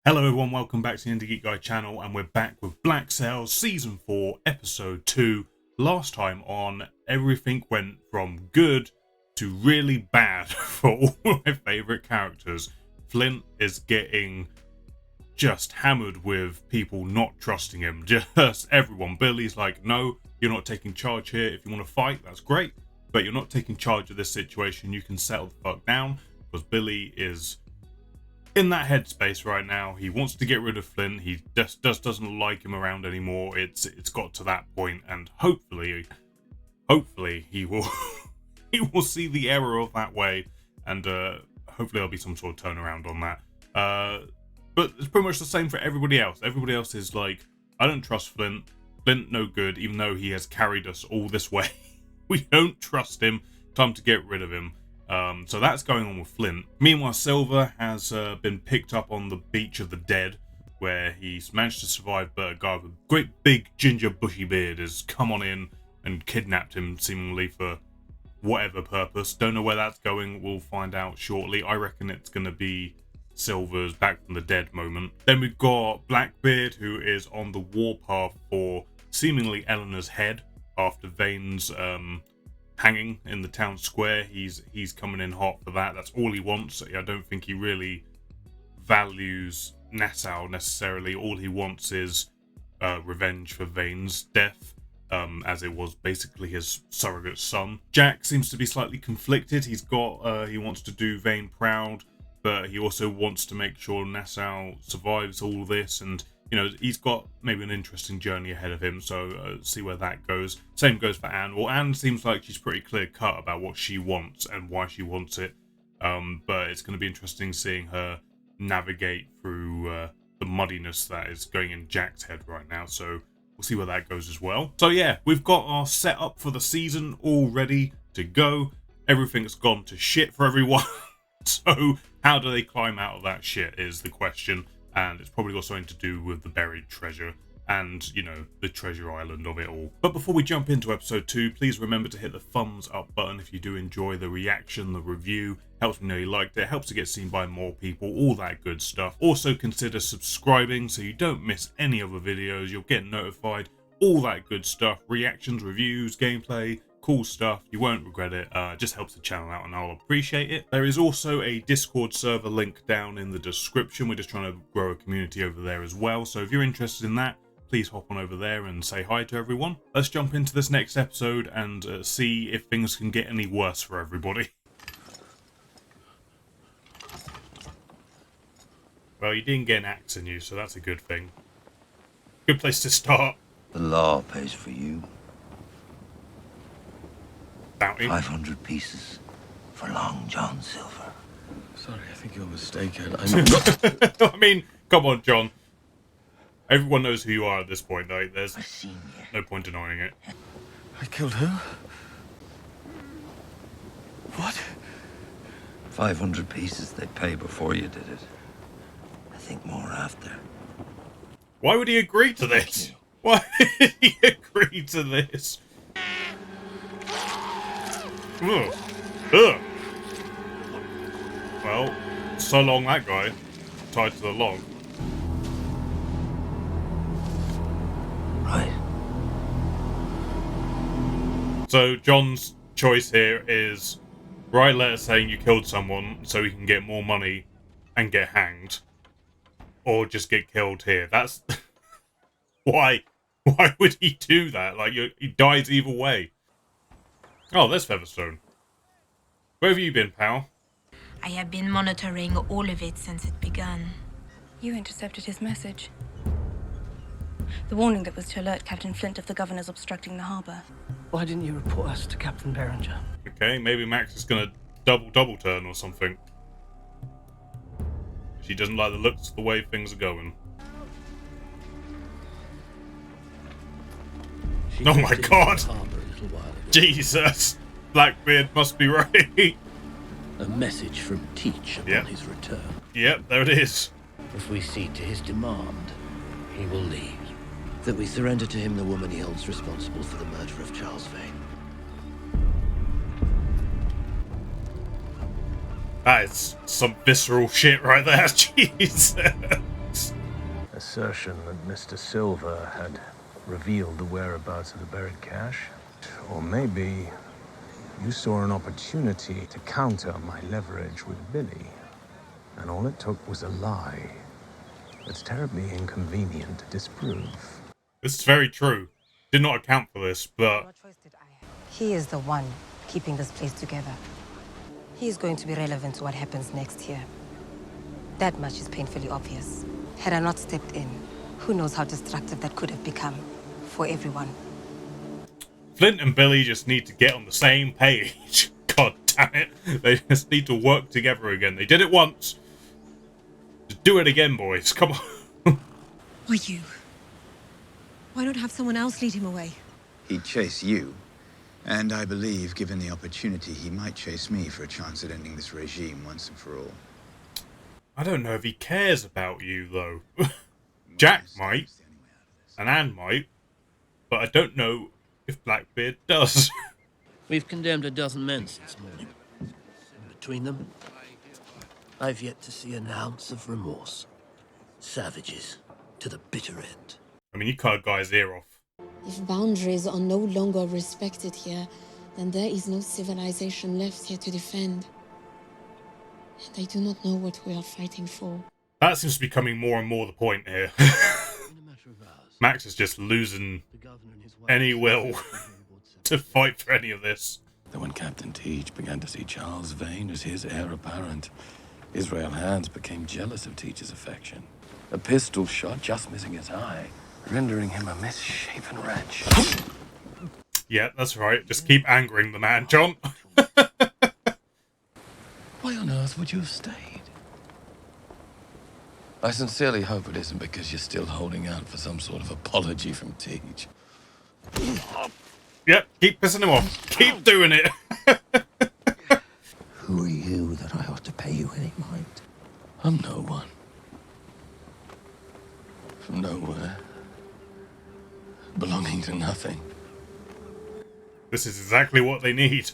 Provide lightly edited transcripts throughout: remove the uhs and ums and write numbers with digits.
Hello everyone, welcome back to the IndieGeekGuy channel, and we're back with Black Sails Season 4, Episode 2. Last time on, everything went from good to really bad for all my favourite characters. Flint is getting just hammered with people not trusting him. Just everyone. Billy's like, no, you're not taking charge here. If you want to fight, that's great, but you're not taking charge of this situation. You can settle the fuck down, because Billy is in that headspace right now. He wants to get rid of Flint. He just doesn't like him around anymore. It's got to that point, and hopefully he will he will see the error of that way, and hopefully there'll be some sort of turnaround on that. But it's pretty much the same for everybody else. Everybody else is like, I don't trust Flint. Flint no good, even though he has carried us all this way. We don't trust him. Time to get rid of him. So that's going on with Flint. Meanwhile, Silver has been picked up on the beach of the dead, where he's managed to survive, but a guy with a great big ginger bushy beard has come on in and kidnapped him, seemingly for whatever purpose. Don't know where that's going. We'll find out shortly. I reckon it's going to be Silver's back from the dead moment. Then we've got Blackbeard, who is on the warpath for seemingly Eleanor's head after Vane's hanging in the town square. He's coming in hot for that. That's all he wants. I don't think he really values Nassau necessarily. All he wants is revenge for Vane's death, as it was basically his surrogate son. Jack seems to be slightly conflicted. He wants to do Vane proud, but he also wants to make sure Nassau survives all this, and he's got maybe an interesting journey ahead of him, so see where that goes. Same goes for Anne. Well, Anne seems like she's pretty clear-cut about what she wants and why she wants it, but it's going to be interesting seeing her navigate through the muddiness that is going in Jack's head right now, so we'll see where that goes as well. So yeah, we've got our setup for the season all ready to go. Everything's gone to shit for everyone, so how do they climb out of that shit is the question. And it's probably got something to do with the buried treasure and, the treasure island of it all. But before we jump into episode 2, please remember to hit the thumbs up button if you do enjoy the reaction, the review. Helps me know you liked it, helps to get seen by more people, all that good stuff. Also consider subscribing so you don't miss any other videos. You'll get notified, all that good stuff. Reactions, reviews, gameplay, cool stuff. You won't regret it. Just helps the channel out and I'll appreciate it. There is also a Discord server link down in the description. We're just trying to grow a community over there as well. So if you're interested in that, please hop on over there and say hi to everyone. Let's jump into this next episode and see if things can get any worse for everybody. Well, you didn't get an axe in you, so that's a good thing. Good place to start. The law pays for you. Bounty. 500 pieces for Long John Silver. Sorry, I think you're mistaken. I mean, come on, John. Everyone knows who you are at this point, though. There's I've seen you. no point denying it. I killed who? What? 500 pieces they pay before you did it. I think more after. Why would he agree to this? Why did he agree to this? Ugh. Ugh. Well, so long that guy, tied to the log. Right. So John's choice here is write a letter saying you killed someone so he can get more money and get hanged, or just get killed here. That's why would he do that? Like, he dies either way. Oh, there's Featherstone. Where have you been, pal? I have been monitoring all of it since it began. You intercepted his message. The warning that was to alert Captain Flint of the governor's obstructing the harbor. Why didn't you report us to Captain Berenger? Okay, maybe Max is gonna double turn or something. She doesn't like the looks of the way things are going. Oh my god! Jesus! Blackbeard must be right. A message from Teach upon his return. Yep, there it is. If we cede to his demand, he will leave. That we surrender to him the woman he holds responsible for the murder of Charles Vane. That is some visceral shit right there. Jesus. assertion that Mr. Silver had revealed the whereabouts of the buried cash. Or maybe you saw an opportunity to counter my leverage with Billy. And all it took was a lie that's terribly inconvenient to disprove. This is very true. Did not account for this, but He is the one keeping this place together. He is going to be relevant to what happens next here. That much is painfully obvious. Had I not stepped in, who knows how destructive that could have become for everyone. Flint and Billy just need to get on the same page. God damn it. They just need to work together again. They did it once. Just do it again, boys. Come on. Why you? Why not have someone else lead him away? He'd chase you. And I believe, given the opportunity, he might chase me for a chance at ending this regime once and for all. I don't know if he cares about you, though. Jack might. And Anne might. But I don't know if Blackbeard does. We've condemned a dozen men since morning. And between them, I've yet to see an ounce of remorse. Savages to the bitter end. I mean, you cut a guy's ear off. If boundaries are no longer respected here, then there is no civilization left here to defend. And I do not know what we are fighting for. That seems to be becoming more and more the point here. Max is just losing any will to fight for any of this. Then when Captain Teach began to see Charles Vane as his heir apparent, Israel Hands became jealous of Teach's affection. A pistol shot just missing his eye, rendering him a misshapen wretch. Yeah, that's right. Just keep angering the man, John. Why on earth would you have stayed? I sincerely hope it isn't because you're still holding out for some sort of apology from Teach. Yep, keep pissing him off. Keep doing it. Who are you that I ought to pay you any mind? I'm no one. From nowhere. Belonging to nothing. This is exactly what they need.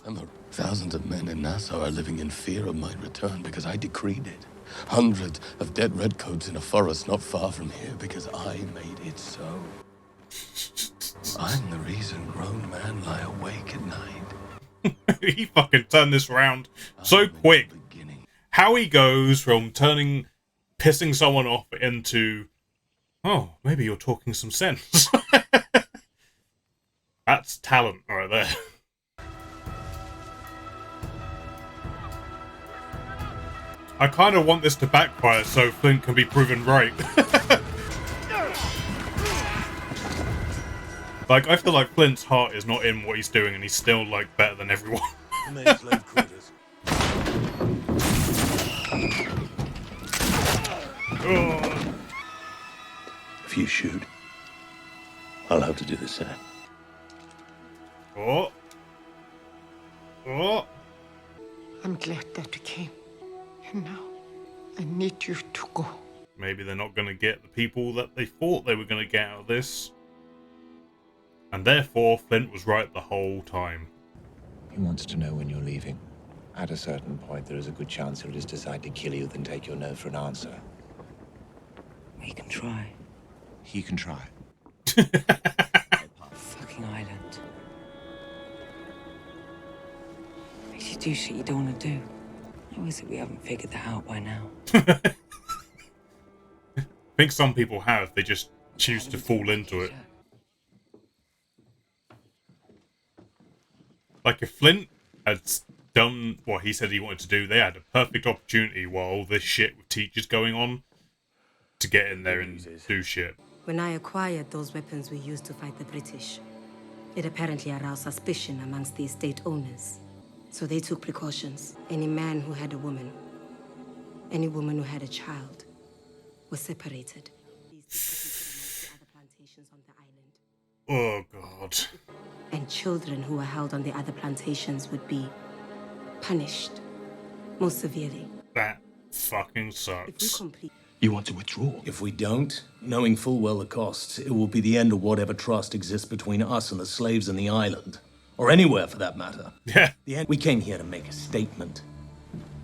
Thousands of men in Nassau are living in fear of my return because I decreed it. Hundreds of dead redcoats in a forest not far from here because I made it so. I'm the reason grown men lie awake at night. He fucking turned this round so quick. How he goes from pissing someone off into, oh, maybe you're talking some sense. That's talent right there. I kind of want this to backfire so Flint can be proven right. Like, I feel like Flint's heart is not in what he's doing and he's still, like, better than everyone. If you shoot, I'll have to do the same. Oh. Oh. I'm glad that you came. And now, I need you to go. Maybe they're not going to get the people that they thought they were going to get out of this. And therefore, Flint was right the whole time. He wants to know when you're leaving. At a certain point, there is a good chance he'll just decide to kill you, then take your no for an answer. We can try. He can try. Fucking island. Makes you do shit you don't want to do. How is it we haven't figured that out by now? I think some people have. They just choose to fall into it. Like, if Flint had done what he said he wanted to do, they had a perfect opportunity while all this shit with Teachers going on to get in there and do shit. When I acquired those weapons we used to fight the British, it apparently aroused suspicion amongst the estate owners. So they took precautions. Any man who had a woman, any woman who had a child, was separated. Oh, God. And children who were held on the other plantations would be punished most severely. That fucking sucks. You want to withdraw? If we don't, knowing full well the costs, it will be the end of whatever trust exists between us and the slaves in the island. Or anywhere, for that matter. Yeah. We came here to make a statement.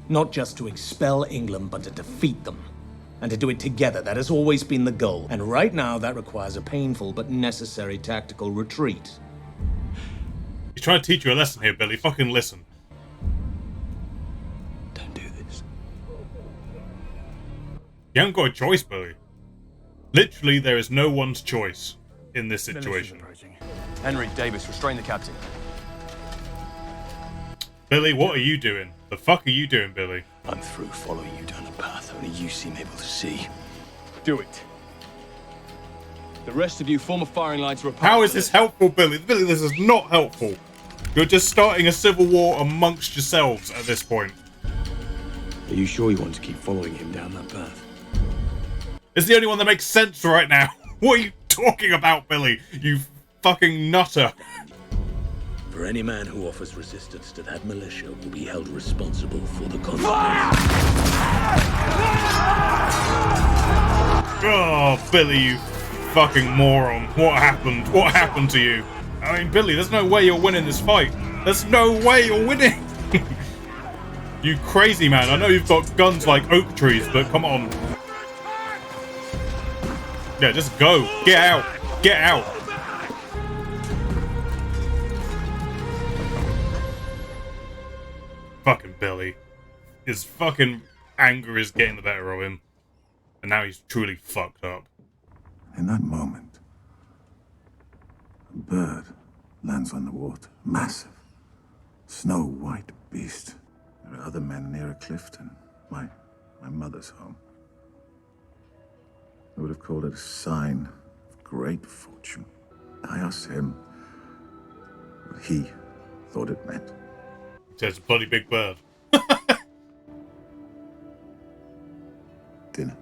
Not just to expel England, but to defeat them. And to do it together, that has always been the goal. And right now, that requires a painful but necessary tactical retreat. He's trying to teach you a lesson here, Billy. Fucking listen. Don't do this. You haven't got a choice, Billy. Literally, there is no one's choice in this situation. Henry, Davis, restrain the captain. Billy, what are you doing? The fuck are you doing, Billy? I'm through following you down a path only you seem able to see. Do it. The rest of you form a firing line to repel. How is this helpful, Billy? Billy, this is not helpful. You're just starting a civil war amongst yourselves at this point. Are you sure you want to keep following him down that path? It's the only one that makes sense right now. What are you talking about, Billy? You fucking nutter. For any man who offers resistance to that militia will be held responsible for the consequences. Oh, Billy, you fucking moron. What happened? What happened to you? I mean, Billy, there's no way you're winning this fight. There's no way you're winning. You crazy man. I know you've got guns like oak trees, but come on. Yeah, just go. Get out. Get out. Fucking Billy. His fucking anger is getting the better of him. And now he's truly fucked up. In that moment, a bird lands on the water. Massive. Snow-white beast. There are other men near a Clifton. My mother's home. I would have called it a sign of great fortune. I asked him what he thought it meant. It's a bloody big bird. Dinner.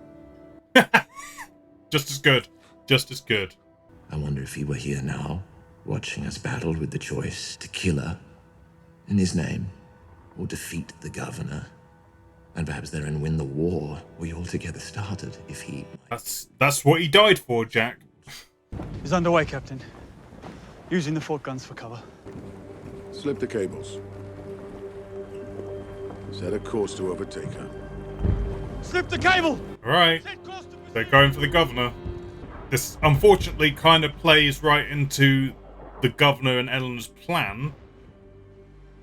Just as good. Just as good. I wonder if he were here now, watching us battle with the choice to kill her in his name, or defeat the governor, and perhaps therein win the war we altogether started, if he... That's what he died for, Jack. He's underway, Captain. Using the fort guns for cover. Slip the cables. Set a course to overtake her. Slip the cable! Alright. They're going for the governor. This, unfortunately, kind of plays right into the governor and Eleanor's plan.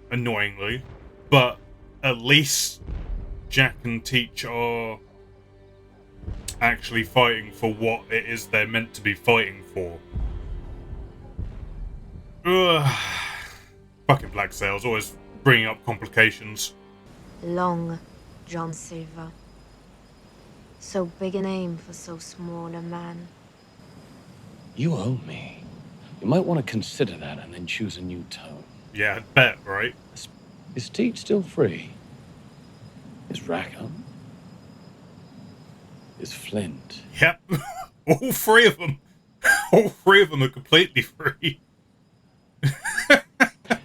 Annoyingly. But at least Jack and Teach are actually fighting for what it is they're meant to be fighting for. Ugh. Fucking Black Sails, always bringing up complications. Long John Silver. So big a name for so small a man. You owe me. You might want to consider that and then choose a new tone. Yeah, I'd bet, right? Is Teach still free? Is Rackham? Is Flint? Yep. All three of them. All three of them are completely free.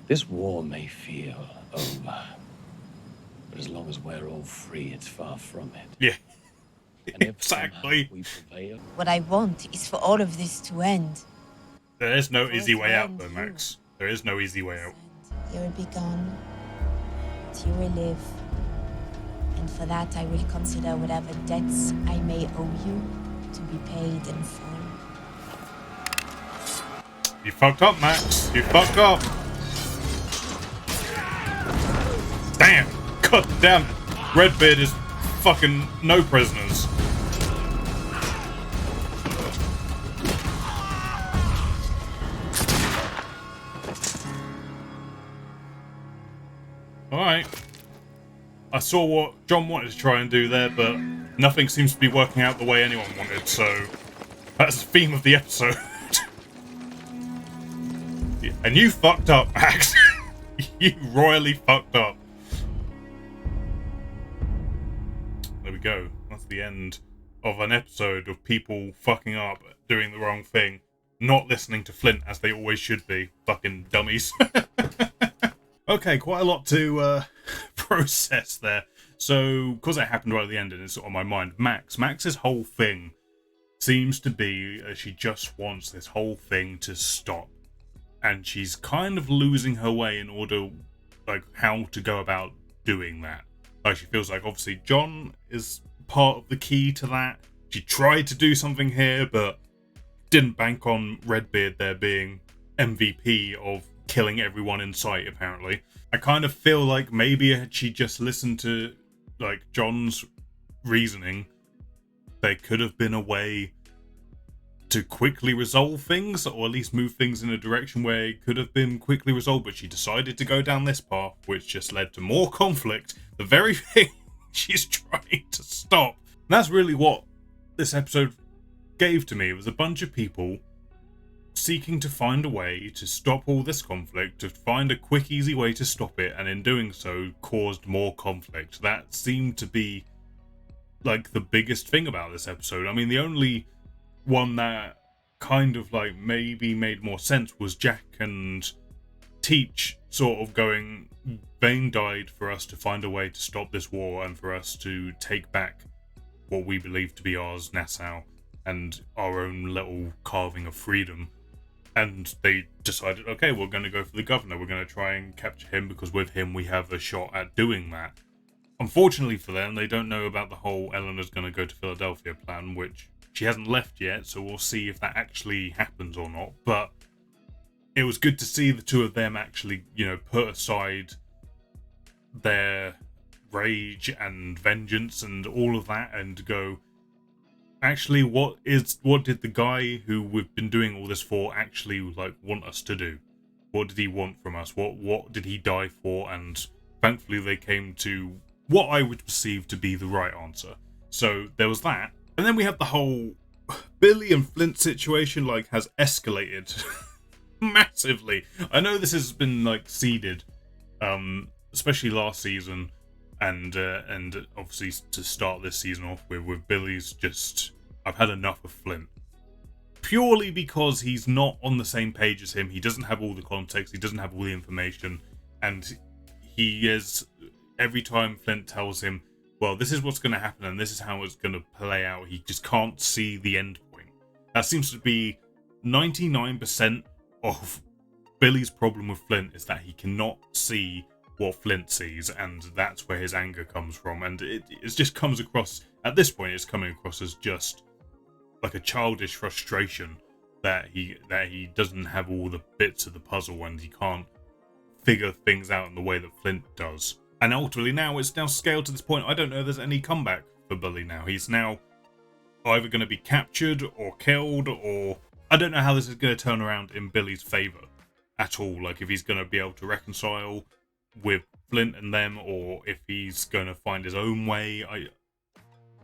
This war may feel over. But as long as we're all free, it's far from it. Yeah. And if exactly. We prevail, What I want is for all of this to end. There is no easy way out, though, Max. There is no easy way out. You will be gone, but you will live. And for that, I will consider whatever debts I may owe you to be paid in full. You fucked up, Max. You fucked up. Damn. God damn. Redbeard is fucking no prisoners. Alright. I saw what John wanted to try and do there, but nothing seems to be working out the way anyone wanted, so that's the theme of the episode. And you fucked up, Max. You royally fucked up. There we go. That's the end of an episode of people fucking up, doing the wrong thing, not listening to Flint as they always should be. Fucking dummies. Okay, quite a lot to process there. So, because it happened right at the end and it's on my mind, Max's whole thing seems to be she just wants this whole thing to stop. And she's kind of losing her way in order, like, how to go about doing that. Like, she feels like, obviously, John is part of the key to that. She tried to do something here, but didn't bank on Redbeard there being MVP of killing everyone in sight, apparently. I kind of feel like maybe had she just listened to like John's reasoning, there could have been a way to quickly resolve things, or at least move things in a direction where it could have been quickly resolved, but she decided to go down this path, which just led to more conflict, the very thing she's trying to stop. And that's really what this episode gave to me. It was a bunch of people seeking to find a way to stop all this conflict, to find a quick, easy way to stop it, and in doing so caused more conflict. That seemed to be like the biggest thing about this episode. I mean, the only one that kind of like maybe made more sense was Jack and Teach sort of going, Vane died for us to find a way to stop this war and for us to take back what we believe to be ours, Nassau, and our own little carving of freedom. And they decided, okay, we're going to go for the governor. We're going to try and capture him because with him we have a shot at doing that. Unfortunately for them, they don't know about the whole Eleanor's going to go to Philadelphia plan, which she hasn't left yet, so we'll see if that actually happens or not. But it was good to see the two of them actually, you know, put aside their rage and vengeance and all of that and go, actually, what did the guy who we've been doing all this for actually like want us to do? What did he want from us? What did he die for? And thankfully they came to what I would perceive to be the right answer. So there was that. And then we have the whole Billy and Flint situation like has escalated massively. I know this has been like seeded, especially last season, and obviously to start this season off with Billy's just, I've had enough of Flint. Purely because he's not on the same page as him. He doesn't have all the context. He doesn't have all the information, and he is, every time Flint tells him, well, this is what's going to happen and this is how it's going to play out, he just can't see the end point. That seems to be 99% of Billy's problem with Flint, is that he cannot see what Flint sees, and that's where his anger comes from. And it just comes across, at this point, it's coming across as just like a childish frustration that he doesn't have all the bits of the puzzle and he can't figure things out in the way that Flint does. And ultimately now it's now scaled to this point, I don't know if there's any comeback for Billy now. He's now either going to be captured or killed, or I don't know how this is going to turn around in Billy's favour at all. Like if he's going to be able to reconcile with Flint and them, or if he's going to find his own way.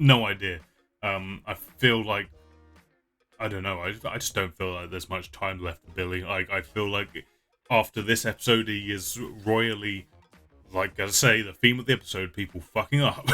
No idea. I feel like, I don't know, I just don't feel like there's much time left for Billy. I feel like after this episode he is royally, like I say, the theme of the episode, people fucking up.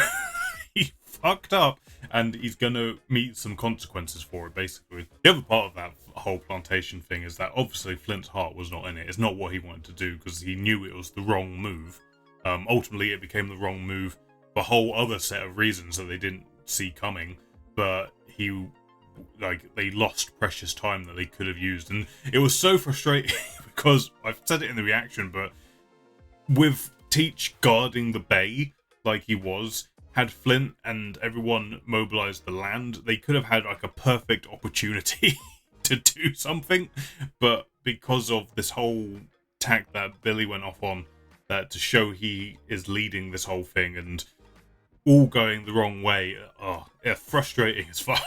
He fucked up, and he's gonna meet some consequences for it, basically. The other part of that whole plantation thing is that obviously Flint's heart was not in it. It's not what he wanted to do, because he knew it was the wrong move. Ultimately, it became the wrong move for a whole other set of reasons that they didn't see coming, but they lost precious time that they could have used, and it was so frustrating because I've said it in the reaction, but with Teach guarding the bay like he was, had Flint and everyone mobilized the land, they could have had like a perfect opportunity to do something, but because of this whole tack that Billy went off on, that to show he is leading this whole thing and all going the wrong way, frustrating as fuck.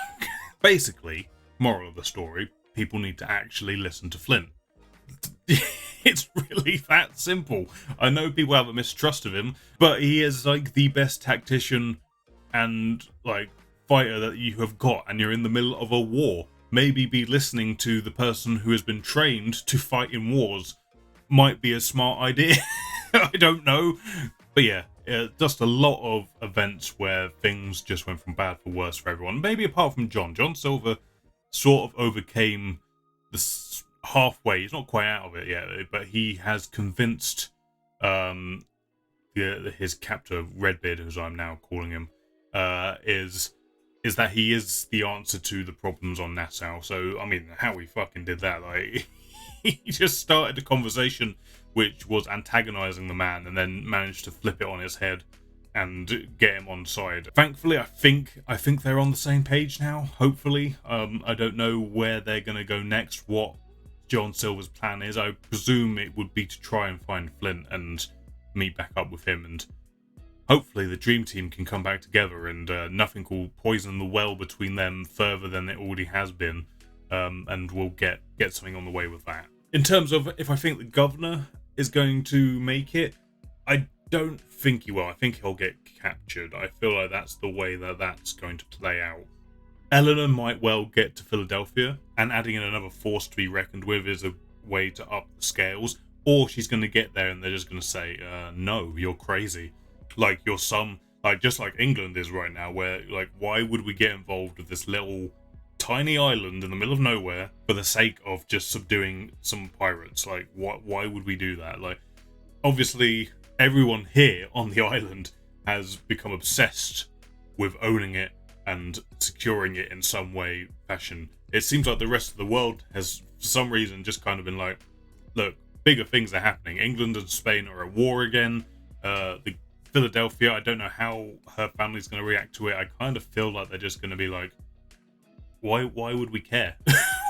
Basically, moral of the story, people need to actually listen to Flint. It's really that simple. I know people have a mistrust of him, but he is like the best tactician and like fighter that you have got, and you're in the middle of a war. Maybe be listening to the person who has been trained to fight in wars might be a smart idea. I don't know. But yeah, just a lot of events where things just went from bad for worse for everyone. Maybe apart from John. John Silver sort of overcame the halfway. He's not quite out of it yet, but he has convinced his captor, Redbeard, as I'm now calling him, is that he is the answer to the problems on Nassau. So, I mean, how he fucking did that, like, he just started a conversation which was antagonizing the man and then managed to flip it on his head and get him on side. Thankfully, I think they're on the same page now, hopefully. I don't know where they're going to go next, what John Silver's plan is. I presume it would be to try and find Flint and meet back up with him, and hopefully the Dream Team can come back together and nothing will poison the well between them further than it already has been, and we'll get something on the way with that. In terms of if I think the governor is going to make it, I don't think he will. I think he'll get captured. I feel like that's the way that that's going to play out. Eleanor might well get to Philadelphia, and adding in another force to be reckoned with is a way to up the scales, or she's going to get there and they're just going to say, no, you're crazy. Like, you're just like England is right now, where, like, why would we get involved with this little tiny island in the middle of nowhere for the sake of just subduing some pirates? Like, why would we do that? Like, obviously, everyone here on the island has become obsessed with owning it and securing it in some way, fashion. It seems like the rest of the world has, for some reason, just kind of been like, look, bigger things are happening. England and Spain are at war again. The Philadelphia, I don't know how her family's going to react to it. I kind of feel like they're just going to be like, why would we care?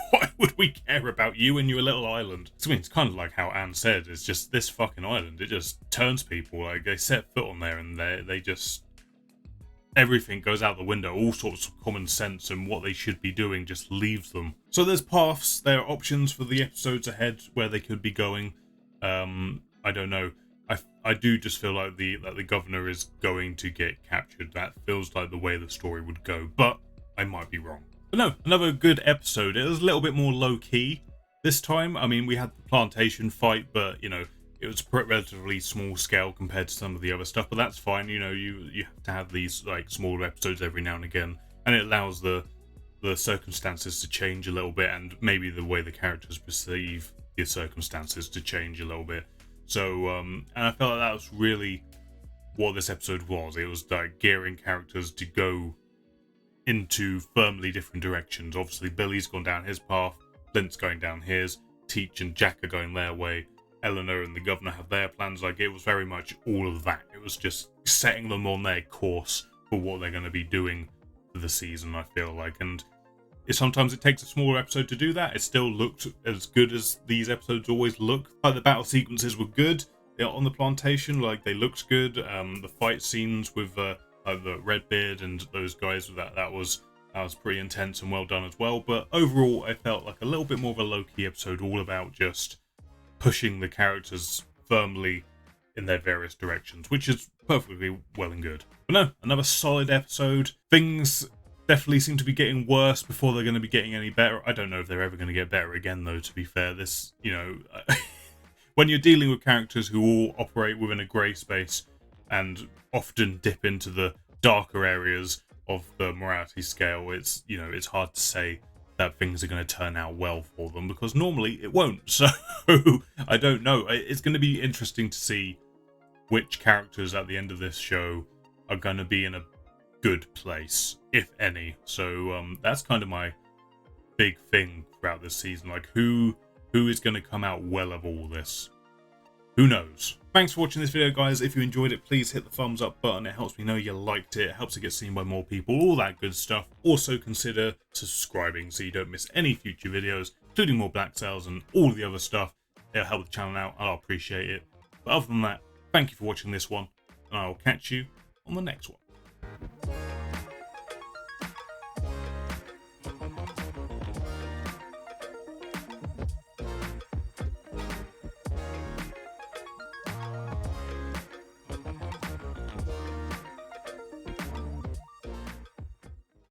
Why would we care about you and your little island? I mean, it's kind of like how Anne said, it's just this fucking island. It just turns people. Like, they set foot on there and they just... everything goes out the window. All sorts of common sense and what they should be doing just leaves them. So there's paths, there are options for the episodes ahead where they could be going. I don't know. I do just feel like the governor is going to get captured. That feels like the way the story would go, but I might be wrong. But no, another good episode. It was a little bit more low-key this time. I mean, we had the plantation fight, but, you know, it was relatively small scale compared to some of the other stuff, but that's fine. You know, you have to have these, like, smaller episodes every now and again, and it allows the circumstances to change a little bit, and maybe the way the characters perceive the circumstances to change a little bit. So, and I felt like that was really what this episode was. It was like gearing characters to go into firmly different directions. Obviously, Billy's gone down his path, Flint's going down his, Teach and Jack are going their way, Eleanor and the governor have their plans. Like, it was very much all of that. It was just setting them on their course for what they're going to be doing for the season, I feel like. And sometimes it takes a smaller episode to do that. It still looked as good as these episodes always look. Like, the battle sequences were good on the plantation. Like, they looked good. The fight scenes with the Redbeard and those guys, that was pretty intense and well done as well. But overall, I felt like a little bit more of a low-key episode, all about just pushing the characters firmly in their various directions, which is perfectly well and good. But no, another solid episode. Things definitely seem to be getting worse before they're going to be getting any better. I don't know if they're ever going to get better again, though, to be fair. This, you know, when you're dealing with characters who all operate within a grey space and often dip into the darker areas of the morality scale, it's, you know, it's hard to say that things are going to turn out well for them, because normally it won't. So I don't know. It's going to be interesting to see which characters at the end of this show are going to be in a good place, if any. So that's kind of my big thing throughout this season. Like, who is going to come out well of all this? Who knows? Thanks for watching this video, guys. If you enjoyed it, please hit the thumbs up button. It helps me know you liked it. It helps it get seen by more people, all that good stuff. Also, consider subscribing so you don't miss any future videos, including more Black Sails and all the other stuff. It'll help the channel out, and I'll appreciate it. But other than that, thank you for watching this one, and I'll catch you on the next one.